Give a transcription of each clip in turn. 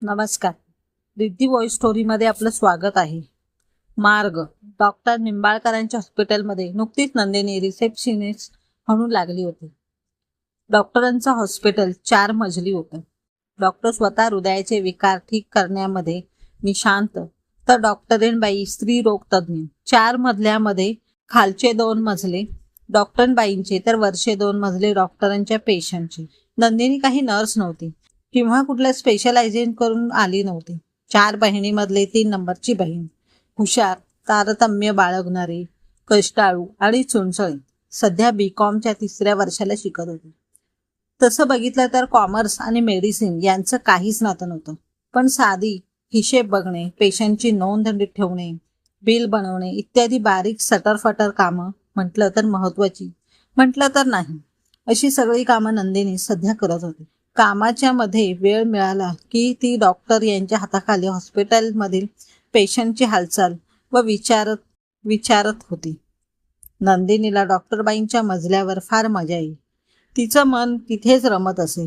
नमस्कार. रिद्धी वॉइस स्टोरीमध्ये आपलं स्वागत आहे. मार्ग. डॉक्टर निंबाळकरांच्या हॉस्पिटलमध्ये नुकतीच नंदिनी रिसेप्शनिस्ट म्हणून लागली होती. डॉक्टरांचं हॉस्पिटल 4 मजली होतं. डॉक्टर स्वतः हृदयाचे विकार ठीक करण्यामध्ये निशांत, तर डॉक्टरीणबाई स्त्रीरोग तज्ज्ञ. 4 मजल्यामध्ये खालचे 2 मजले डॉक्टरबाईंचे तर वरचे 2 मजले डॉक्टरांच्या पेशंटचे. नंदिनी काही नर्स नव्हती किंवा कुठल्या स्पेशलायझेशन करून आली नव्हती. 4 बहिणीमधले 3 नंबरची बहीण. हुशार, तारतम्य बाळगणारी, कष्टाळू आणि चुणचळी. सध्या BComच्या 3ऱ्या वर्षाला शिकत होती. तसं बघितलं तर कॉमर्स आणि मेडिसिन यांचं काहीच नातं नव्हतं. पण साधी हिशेब बघणे, पेशंटची नोंद ठेवणे, बिल बनवणे इत्यादी बारीक सटरफटर कामं म्हटलं तर महत्वाची, म्हटलं तर नाही, अशी सगळी कामं नंदिनी सध्या करत होती. कामाच्या मध्ये वेळ मिळाला की ती डॉक्टर यांच्या हाताखाली हॉस्पिटलमधील पेशंटची हालचाल व विचारत होती. नंदिनीला डॉक्टरबाईंच्या मजल्यावर फार मजा येई. तिचं मन तिथेच रमत असे.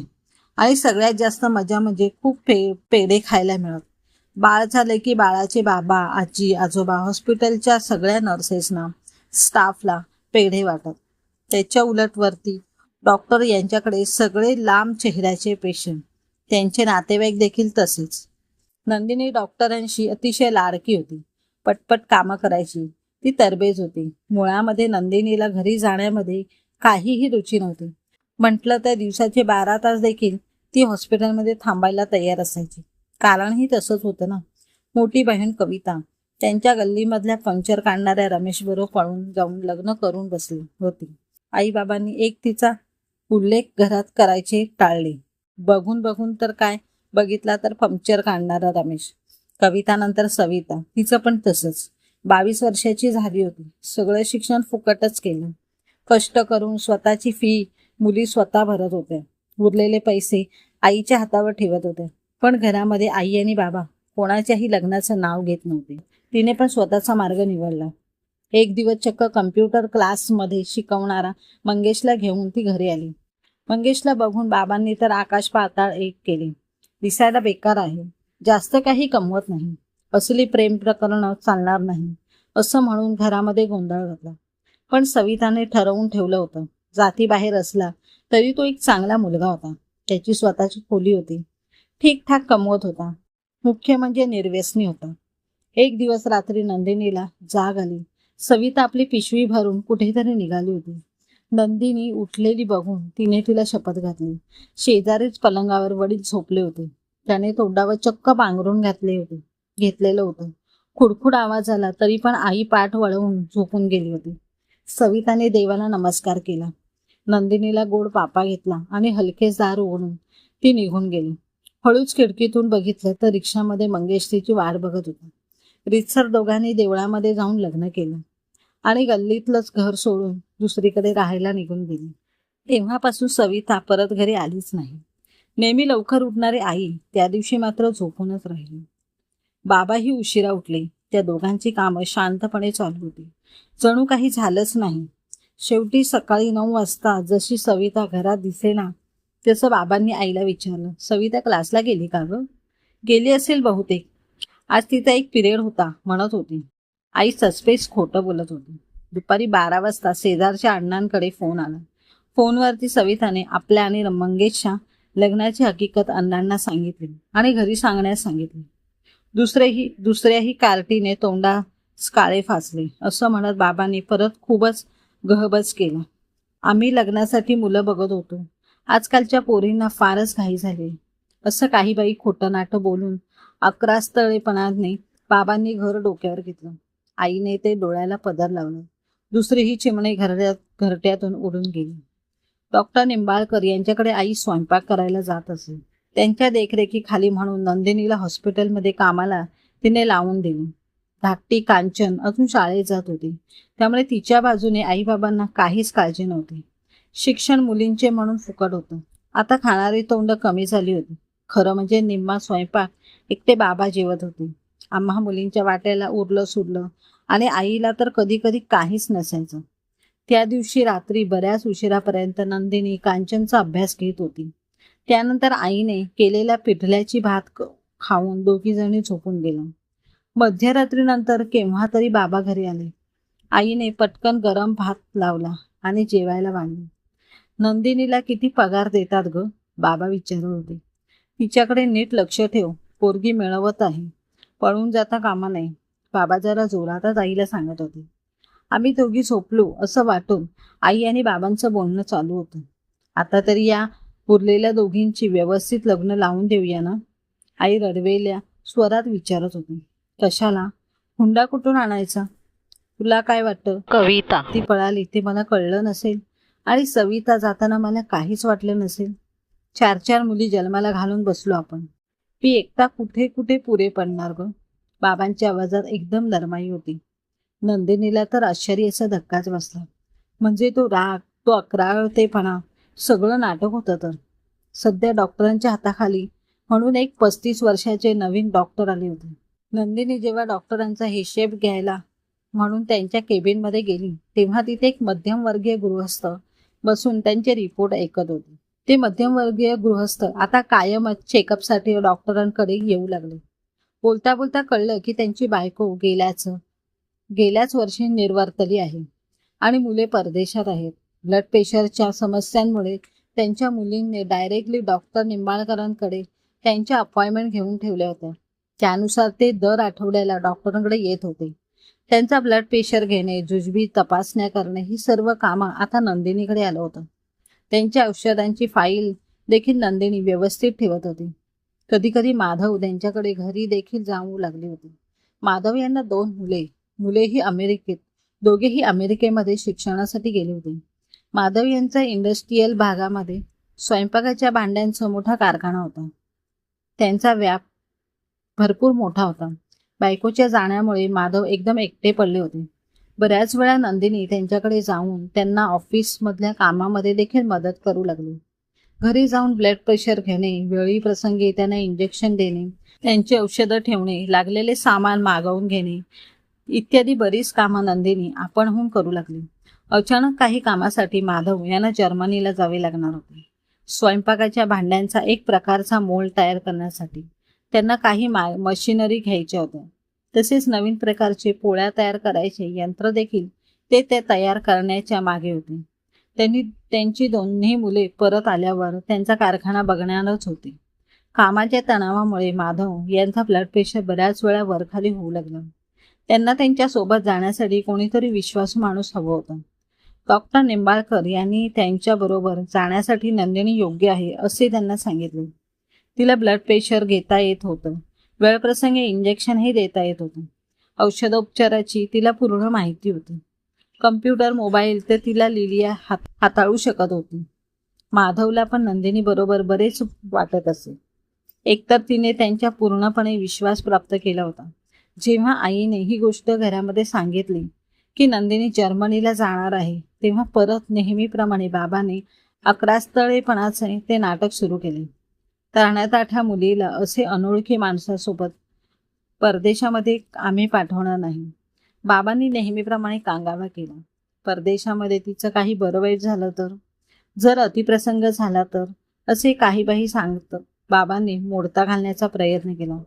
आणि सगळ्यात जास्त मजा म्हणजे खूप पेढे खायला मिळत. बाळ झाले की बाळाचे बाबा, आजी, आजोबा हॉस्पिटलच्या सगळ्या नर्सेसना, स्टाफला पेढे वाटत. त्याच्या उलट वरती डॉक्टर यांच्याकडे सगळे लांब चेहऱ्याचे पेशंट, त्यांचे नातेवाईक देखील तसेच. नंदिनी डॉक्टरांशी अतिशय लाडकी होती. पटपट कामं करायची. ती तरबेज होती. मुळामध्ये नंदिनीला घरी जाण्यामध्ये काहीही रुची नव्हती. म्हटलं तर दिवसाचे 12 तास देखील ती हॉस्पिटलमध्ये थांबायला तयार असायची. कारणही तसंच होतं ना. मोठी बहीण कविता त्यांच्या गल्लीमधल्या पंक्चर काढणाऱ्या रमेशबरोबर पळून जाऊन लग्न करून बसली होती. आईबाबांनी एक तिचा उल्लेख घरात करायचे टाळले. बघून तर काय, बघितला तर पंक्चर काढणारा रमेश. कवितानंतर सविता, तिचं पण तसंच. 22 वर्षाची झाली होती. सगळं शिक्षण फुकटच केलं. कष्ट करून स्वतःची फी मुली स्वतः भरत होत्या. उरलेले पैसे आईच्या हातावर ठेवत होते. पण घरामध्ये आई आणि बाबा कोणाच्याही लग्नाचं नाव घेत नव्हते. तिने पण स्वतःचा मार्ग निवडला. एक दिवस चक्क कम्प्युटर क्लासमध्ये शिकवणारा मंगेशला घेऊन ती घरी आली. मंगेशला बघून बाबांनी तर आकाश पाताळ एक केले. दिसायला बेकार आहे, जास्त काही कमवत नाही, असली प्रेम प्रकरण चालणार नाही, असं म्हणून घरामध्ये गोंधळ घातला. पण सविताने ठरवून ठेवलं होतं. जातीबाहेर असला तरी तो एक चांगला मुलगा होता. त्याची स्वतःची खोली होती. ठीकठाक कमवत होता. मुख्य म्हणजे निर्व्यसनी होता. एक दिवस रात्री नंदिनीला जाग आली. सविता आपली पिशवी भरून कुठेतरी निघाली होती. नंदिनी उठलेली बघून तिने तिला शपथ घातली. शेजारीच पलंगावर वडील झोपले होते. त्याने तोंडावर चक्क पांघरून घेतलेलं होतं. खुडखुड आवाज आला तरी पण आई पाठ वळवून झोपून गेली होती. सविताने देवाला नमस्कार केला. नंदिनीला गोड पापा घेतला आणि हलकेच दार उघडून ती निघून गेली. हळूच खिडकीतून बघितलं तर रिक्षामध्ये मंगेश तिची वाट बघत होता. रीतसर दोघांनी देवळामध्ये जाऊन लग्न केलं आणि गल्लीतलंच घर सोडून दुसरीकडे राहायला निघून गेली. तेव्हापासून सविता परत घरी आलीच नाही. नेहमी लवकर उठणारी आई त्या दिवशी मात्र झोपूनच राहिली. बाबाही उशिरा उठले. त्या दोघांची कामं शांतपणे चालू होती. जणू काही झालंच नाही. शेवटी सकाळी 9 वाजता जशी सविता घरात दिसेना तसं बाबांनी आईला विचारलं, सविता क्लासला गेली का गं? गेली असेल बहुतेक. आज तिचा एक पिरियड होता म्हणत होती. आई सस्पेस खोटं बोलत होती. दुपारी 12 वाजता शेजारच्या अण्णांकडे फोन आला. फोनवरती सविताने आपल्या आणि मंगेशच्या लग्नाची हकीकत अण्णांना सांगितली आणि घरी सांगण्यास सांगितले. दुसऱ्याही कार्टीने तोंडास काळे फासले. असं म्हणत बाबांनी परत खूपच गहबज केला. आम्ही लग्नासाठी मुलं बघत होतो. आजकालच्या पोरींना फारच घाई झाली, असं काही बाई खोटं नाटं बोलून 11 स्थळेपणाने बाबांनी घर डोक्यावर घेतलं. आईने ते डोळ्याला पदर लावलं. दुसरीही चिमणे घरट्यातून उडून गेली. डॉक्टर निंबाळकर यांच्याकडे आई स्वयंपाक करायला जात असे. त्यांच्या देखरेखीखाली म्हणून नंदिनीला हॉस्पिटलमध्ये कामाला तिने लावून दिली. धाकटी कांचन अजून शाळेत जात होती. त्यामुळे तिच्या बाजूने आईबाबांना काहीच काळजी नव्हती. शिक्षण मुलींचे म्हणून फुकट होतं. आता खाणारी तोंड कमी झाली होती. खरं म्हणजे निम्मा स्वयंपाक एकटे बाबा जेवत होते. आम्हा मुलींच्या वाट्याला उरलं सुरलं आणि आईला तर कधी कधी काहीच नसायचं. त्या दिवशी रात्री बऱ्याच उशिरापर्यंत नंदिनी कांचनचा अभ्यास घेत होती. त्यानंतर आईने केलेल्या पिठल्याची भात खाऊन दोघी जणी झोपून गेलो. मध्यरात्रीनंतर केव्हा तरी बाबा घरी आले. आईने पटकन गरम भात लावला आणि जेवायला वाढले. नंदिनीला किती पगार देतात ग? बाबा विचारत होते. तिच्याकडे नीट लक्ष ठेव, पोरगी मिळवत आहे, पळून जाता कामा नये, बाबा जरा जोरातच आईला सांगत होते. आम्ही दोघी झोपलो असं वाटून आई आणि बाबांचं बोलणं चालू होतं. आता तरी या उरलेल्या दोघींची व्यवस्थित लग्न लावून देऊया ना? आई रडवेल्या स्वरात विचारत होती. कशाला? हुंडा कुठून आणायचा? तुला काय वाटतं कविता ती पळाली ते मला कळलं नसेल आणि सविता जाताना मला काहीच वाटलं नसेल? 4 मुली जन्माला घालून बसलो आपण. मी एकटा कुठे कुठे पुरे पडणार ग? बाबांच्या आवाजात एकदम नरमाई होती. नंदिनीला तर आश्चर्याचा धक्काच बसला. म्हणजे तो राग, तो अक्राळतेपणा सगळं नाटक होतं तर. सध्या डॉक्टरांच्या हाताखाली म्हणून एक 35 वर्षाचे नवीन डॉक्टर आले होते. नंदिनी जेव्हा डॉक्टरांचा हिशेब घ्यायला म्हणून त्यांच्या केबिनमध्ये गेली तेव्हा तिथे एक मध्यमवर्गीय गृहस्थ बसून त्यांचे रिपोर्ट ऐकत होते. ते मध्यमवर्गीय गृहस्थ आता कायमच चेकअपसाठी डॉक्टरांकडे येऊ लागले. बोलता बोलता कळलं की त्यांची बायको गेल्याच वर्षी निर्वार्तली आहे आणि मुले परदेशात आहेत. ब्लड प्रेशरच्या समस्यांमुळे त्यांच्या मुलींनी डायरेक्टली डॉक्टर निंबाळकरांकडे त्यांच्या अपॉइंटमेंट घेऊन ठेवल्या होत्या. त्यानुसार ते दर आठवड्याला डॉक्टरांकडे येत होते. त्यांचा ब्लड प्रेशर घेणे, जुजबी तपासण्या करणे ही सर्व कामं आता नंदिनीकडे आलं होतं. त्यांच्या औषधांची फाईल देखील नंदिनी व्यवस्थित ठेवत होती. कधी कधी माधव त्यांच्याकडे घरी देखील जाऊ लागले होते. माधव यांना 2 मुलेही दोघेही अमेरिकेमध्ये शिक्षणासाठी गेले होते. माधव यांचा इंडस्ट्रीयल भागामध्ये स्वयंपाकाच्या भांड्यांचा मोठा कारखाना होता. त्यांचा व्याप भरपूर मोठा होता. बायकोच्या जाण्यामुळे माधव एकदम एकटे पडले होते. बऱ्याच वेळा नंदिनी त्यांच्याकडे जाऊन त्यांना ऑफिसमधल्या कामामध्ये देखील मदत करू लागली. घरी जाऊन ब्लड प्रेशर घेणे, वेळी प्रसंगी त्यांना इंजेक्शन देणे, त्यांची औषधं ठेवणे, लागलेले सामान मागवून घेणे इत्यादी बरीच कामं नंदिनी आपणहून करू लागली. अचानक काही कामासाठी माधव यांना जर्मनीला जावे लागणार होते. स्वयंपाकाच्या भांड्यांचा एक प्रकारचा मोल्ड तयार करण्यासाठी त्यांना काही मशिनरी घ्यायच्या होत्या. तसेच नवीन प्रकारचे पोळ्या तयार करायचे यंत्र देखील ते तयार करण्याच्या मागे होते. त्यांची 2 मुले परत आल्यावर त्यांचा कारखाना बघणारच होते. कामाच्या तणावामुळे माधव यांचा ब्लड प्रेशर बऱ्याच वेळा वरखाली होऊ लागला. त्यांना त्यांच्या सोबत जाण्यासाठी कोणीतरी विश्वासू माणूस हवं होता. डॉक्टर निंबाळकर यांनी त्यांच्याबरोबर जाण्यासाठी नंदिनी योग्य आहे असे त्यांना सांगितले. तिला ब्लड प्रेशर घेता येत होतं. वेळप्रसंगी इंजेक्शनही देता येत होतं. औषधोपचाराची तिला पूर्ण माहिती होती. कम्प्युटर, मोबाईल तर तिला लिलिया हाताळू शकत होती. माधवला पण नंदिनी बरोबर बरेच वाटत असे. एकतर तिने त्यांच्या पूर्णपणे विश्वास प्राप्त केला होता. जेव्हा आईने ही गोष्ट घरामध्ये सांगितली की नंदिनी जर्मनीला जाणार आहे तेव्हा परत नेहमीप्रमाणे बाबाने अक्रास्तळेपणाचे ते नाटक सुरू केले. तरण्या मुलीला असे अनोळखी माणसासोबत परदेशामध्ये आम्ही पाठवणार नाही. बाबांनी नेहमीप्रमाणे कांगावा केला. परदेशामध्ये तिचं काही बरं वाईट झालं तर, जर अतिप्रसंग झाला तर, असे काही सांगत बाबांनी मोडता घालण्याचा प्रयत्न केला.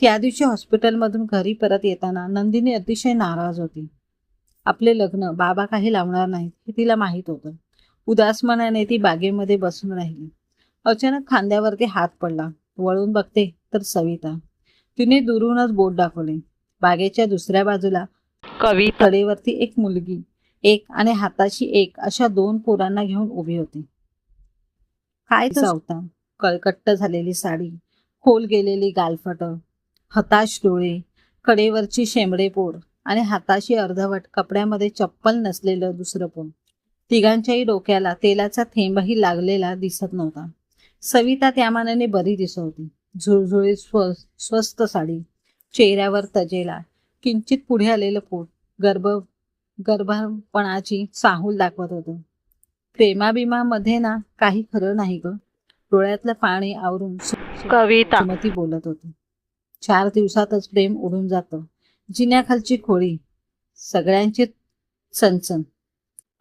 त्या दिवशी हॉस्पिटलमधून घरी परत येताना नंदिनी अतिशय नाराज होती. आपले लग्न बाबा काही लावणार नाहीत हे तिला माहीत होतं. उदास मनाने ती बागेमध्ये बसून राहिली. अचानक खांद्यावरती हात पडला. वळून बघते तर सविता. तिने दुरूनच बोट दाखवले. बागेच्या दुसऱ्या बाजूला कडेवरती एक मुलगी आणि हाताशी एक अशा 2 पोरांना घेऊन उभी होती. काय चावता, कळकट्ट झालेली साडी, खोल गेलेली गालफट, हताश डोळे, कडेवरची शेंबडे पोर आणि हाताशी अर्धवट कपड्यामध्ये चप्पल नसलेलं दुसरं पोर. तिघांच्याही डोक्याला तेलाचा थेंबही लागलेला दिसत नव्हता. सविता त्या मानाने बरी दिसत होती. झुळझुळीत स्वस्त साडी, चेहऱ्यावर तजेला, किंचित पुढे आलेलं पोट, गर्भपणाची चाहूल दाखवत होतं. प्रेमाबिमामध्ये ना काही खरं नाही ग. डोळ्यातलं पाणी आवरून कविता सुमती बोलत होती. 4 दिवसातच प्रेम उडून जातं. जिन्याखालची खोळी, सगळ्यांची चणचण.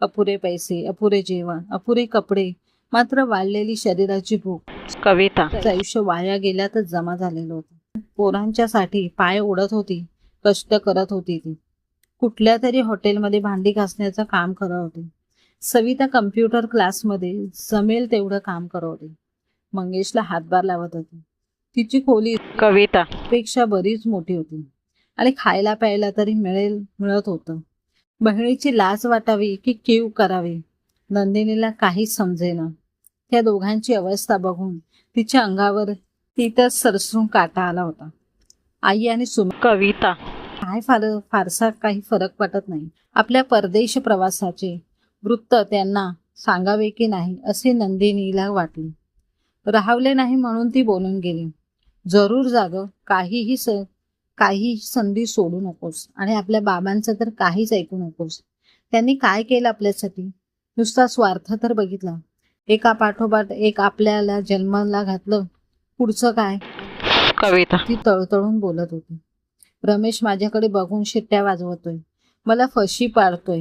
अपुरे पैसे, अपुरे जेवण, अपुरे कपडे, मात्र वाढलेली शरीराची भूक. कविता आयुष्य वाया गेल्यातच जमा झालेलं होतं. पोरांच्यासाठी पाय ओढत होती, कष्ट करत होती. ती कुठल्या तरी हॉटेलमध्ये भांडी घासण्याचं काम करत होती. सविता कम्प्युटर क्लासमध्ये जमेल तेवढं काम करत होती. मंगेशला हातभार लावत होती. तिची खोली कविता पेक्षा बरीच मोठी होती आणि खायला प्यायला तरी मिळत होतं. बहिणीची लाज वाटावी की कीव करावी नंदिनीला काहीच समजेना. त्या दोघांची अवस्था बघून तिच्या अंगावर तिथंच सरसरून काटा आला होता. आई आणि कविता काय फारसा काही फरक पडत नाही. आपल्या परदेश प्रवासाचे वृत्त त्यांना सांगावे की नाही असे नंदिनीला वाटले. राहवले नाही म्हणून ती बोलून गेली. जरूर जाग, काही संधी सोडू नकोस आणि आपल्या बाबांचं तर काहीच ऐकू नकोस. त्यांनी काय केलं आपल्यासाठी? नुसता स्वार्थ तर बघितला. एका पाठोपाठ एक आपल्याला जन्माला घातलं. पुढचं काय? कविता ती तळतळून बोलत होती. रमेश माझ्याकडे बघून शिट्ट्या वाजवतोय, मला फशी पाडतोय.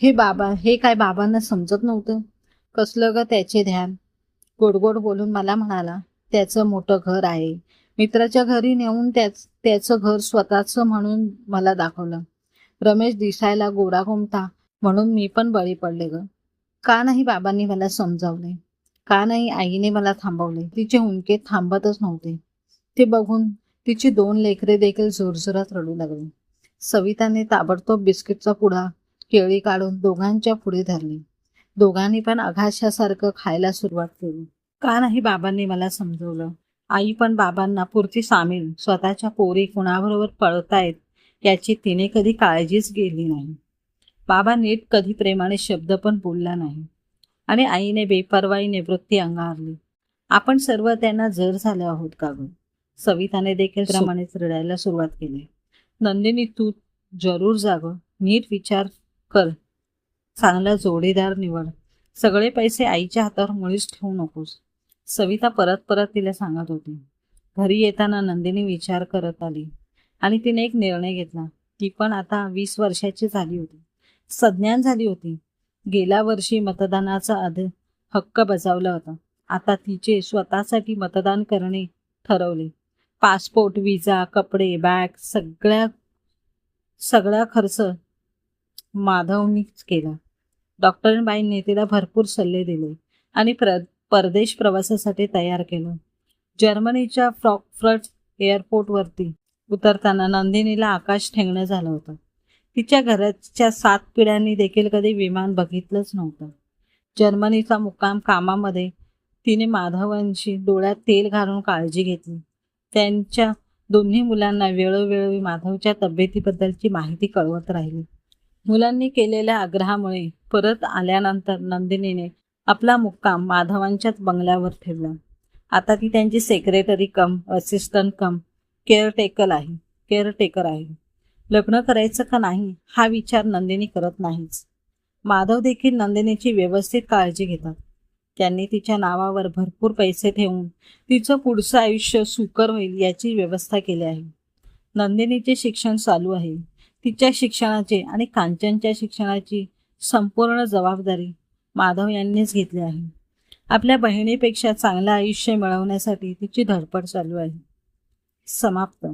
हे काय बाबांना समजत नव्हतं? कसलं ग त्याचे ध्यान? गोडगोड बोलून मला म्हणाला, त्याचं मोठं घर आहे. मित्राच्या घरी नेऊन त्याचं घर स्वतःचं म्हणून मला दाखवलं. रमेश दिसायला गोरागोमटा म्हणून मी पण बळी पडले ग. का नाही बाबांनी मला समजावले? का नाही आईने मला थांबवले? तिचे हुंदके थांबतच नव्हते. ते बघून तिची 2 लेकरे देखील जोरजोरात रडू लागली. सविताने ताबडतोब बिस्किटचा पुडा, केळी काढून दोघांच्या पुढे धरली. दोघांनी पण अघाशासारखं खायला सुरुवात केली. का नाही बाबांनी मला समजवलं? आई पण बाबांना पुरती सामील. स्वतःच्या पोरी कुणाबरोबर पळतायत याची तिने कधी काळजीच गेली नाही. बाबा नीट कधी प्रेमाने शब्द पण बोलला नाही आणि आईने बेपरवाईने वृत्ती अंगारली. आपण सर्व त्यांना जर झालो आहोत का ग? सविताने देखील प्रमाणेच रडायला सुरुवात केली. नंदिनी, तू जरूर जाग, नीट विचार कर, चांगला जोडीदार निवड. सगळे पैसे आईच्या हातावर मुळीच ठेवू नकोस. सविता परत तिला सांगत होती. घरी येताना नंदिनी विचार करत आली आणि तिने एक निर्णय घेतला. ती पण आता 20 वर्षाची झाली होती, सज्ञान झाली होती. गेल्या वर्षी मतदानाचा हक्क बजावला होता. आता तिचे स्वतःसाठी मतदान करणे ठरवले. पासपोर्ट, विजा, कपडे, बॅग सगळा खर्च माधवनीच केला. डॉक्टरबाईंनी तिला भरपूर सल्ले दिले आणि परदेश प्रवासासाठी तयार केलं. जर्मनीच्या फ्रँकफर्ट एअरपोर्टवरती उतरताना नंदिनीला आकाश ठेंगणं झालं होतं. तिच्या घराच्या 7 पिढ्यांनी देखील कधी विमान बघितलंच नव्हतं. जर्मनीचा मुक्काम कामामध्ये तिने माधवांशी डोळ्यात तेल घालून काळजी घेतली. त्यांच्या दोन्ही मुलांना वेळोवेळी माधवच्या तब्येतीबद्दलची माहिती कळवत राहिली. मुलांनी केलेल्या आग्रहामुळे परत आल्यानंतर नंदिनीने आपला मुक्काम माधवांच्याच बंगल्यावर ठेवला. आता ती त्यांची सेक्रेटरी कम असिस्टंट कम केअरटेकर आहे. लग्न करायचं का नाही हा विचार नंदिनी करत नाहीच. माधव देखील नंदिनीची व्यवस्थित काळजी घेतात. त्यांनी तिच्या नावावर भरपूर पैसे ठेवून तिचं पुढचं आयुष्य सुकर होईल याची व्यवस्था केली आहे. नंदिनीचे शिक्षण चालू आहे. तिच्या शिक्षणाचे आणि कांचनच्या शिक्षणाची संपूर्ण जबाबदारी माधव यांनीच घेतली आहे. आपल्या बहिणीपेक्षा चांगलं आयुष्य मिळवण्यासाठी तिची धडपड चालू आहे. समाप्त.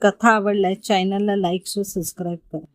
कथा आवडल्यास चॅनलला लाईक व सबस्क्राईब करा.